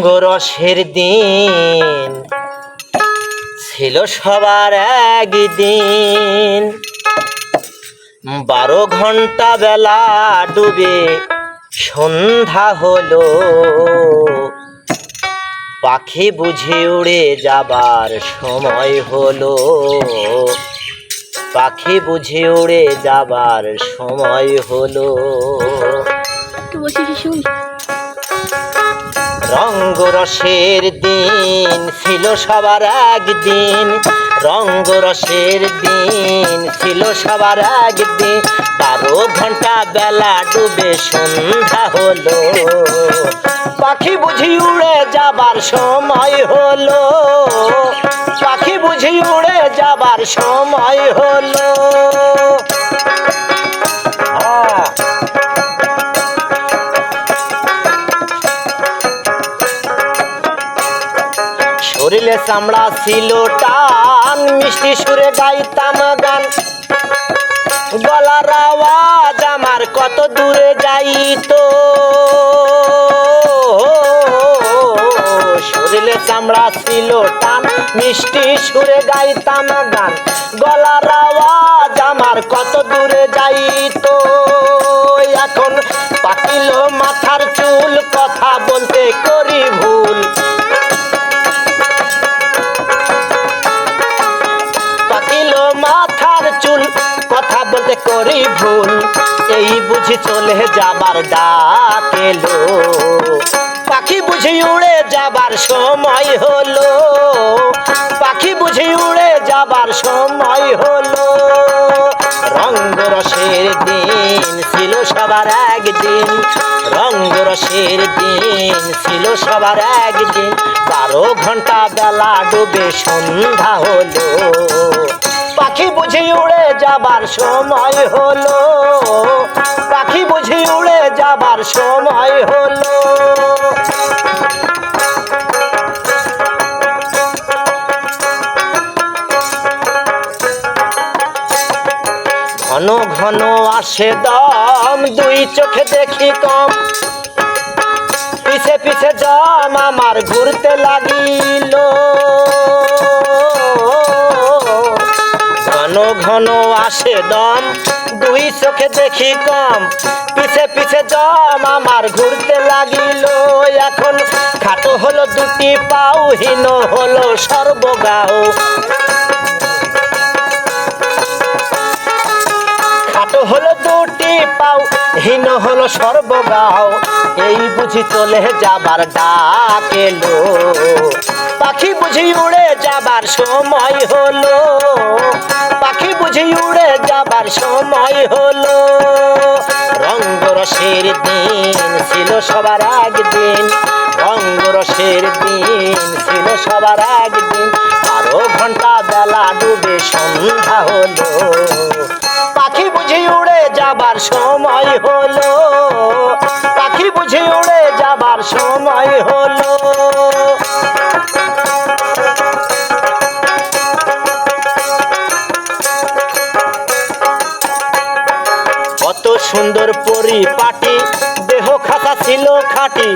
রঙ্গরসের দিন ছিল সবার একদিন, 12 ঘন্টা বেলা ডুবে সন্ধ্যা হলো, পাখি বুঝি উড়ে যাবার সময় হলো, পাখি বুঝি উড়ে যাবার সময় হলো। রঙ্গরসের দিন ছিল সবার একদিন, রঙ্গরসের দিন ছিল সবার একদিন, 12 ঘন্টা বেলা ডুবে সন্ধ্যা হলো, পাখি বুঝি উড়ে যাবার সময় হলো, পাখি বুঝি উড়ে যাবার সময় হলো। শরীরে চামড়া ছিল টান, মিষ্টি সুরে গাইতাম গান, গলার আওয়াজ আমার কত দূরে যাইতো। শরীরে চামড়া ছিল টান, মিষ্টি সুরে গাইতাম গান, গলার আওয়াজ আমার কত দূরে যাইতো। এখন পাকিল মাথার চুল, কথা বলতে করি ভুল, পাকিল মাথার চুল, কথা বলতে করি ভুল, এই বুঝি চলে যাবার ডাক এলো, পাখি বুঝি উড়ে যাবার সময় হলো, পাখি বুঝি উড়ে যাবার সময় হলো। রঙ্গরসের দিন ছিল সবার একদিন, রঙ্গরসের দিন ছিল সবার একদিন, 12 ঘন্টা বেলা ডুবে সন্ধ্যা হলো, পাখি বুঝি উড়ে যাবার সময় হলো, পাখি বুঝি উড়ে যাবার সময় হলো। ঘন ঘন আসে দম, 2 চোখে দেখি কম, পিছে পিছে জম আমার ঘুরতে লাগিল, ঘন ঘন আসে দম, 2 চোখে দেখি কম, পিছে পিছে জম আমার ঘুরতে লাগিল। এখন খাটো হলো 2টি পাও, হীন হলো সর্বগাও, খাটো হলো 2টি পাও, হীন হলো সর্বগাও, এই বুঝি চলে যাবার ডাক এলো, পাখি বুঝি উড়ে যাবার সময় হলো, পাখি বুঝি উড়ে যাবার সময় হলো। রঙ্গরসের দিন ছিল সবার একদিন, রঙ্গরসের দিন ছিল সবার একদিন, 12 ঘন্টা বেলা ডুবে সন্ধ্যা হলো, পাখি বুঝি উড়ে যাবার সময় হলো, পাখি বুঝি উড়ে যাবার সময় হলো। কত সুন্দর পরিপাটি, দেহ খাঁচা ছিল খাঁটি,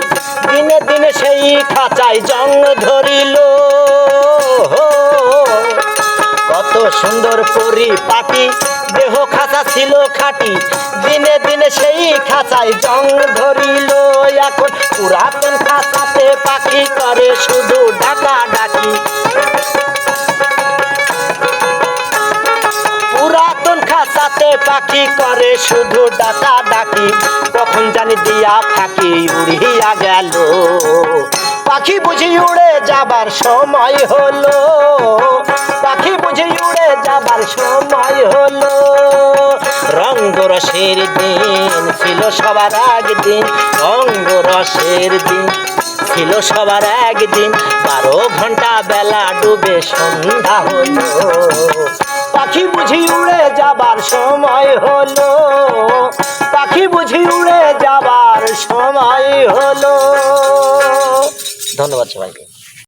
দিনে দিনে সেই খাঁচায় জং ধরিল, কত সুন্দর পরিপাটি, দেহ খাঁচা ছিল খাঁটি, দিনে দিনে সেই খাঁচায় জং ধরিল। এখন পুরাতন খাঁচাতে পাখি করে শুধু ডাকা ডাকি, পুরাতন খাঁচাতে পাখি করে শুধু ডাকা ডাকি, কখন জানি দিয়া ফাঁকি উড়িয়া গেল, পাখি বুঝি উড়ে যাবার সময় হলো, পাখি বুঝি উড়ে যাবার সময় হলো। রঙ্গরসের দিন ছিল সবার একদিন, রঙ্গরসের দিন ছিল সবার একদিন, 12 ঘন্টা বেলা ডুবে সন্ধ্যা হলো, পাখি বুঝি উড়ে যাবার সময় হলো, পাখি বুঝি উড়ে যাবার সময় হলো। ধন্যবাদ সবাইকে।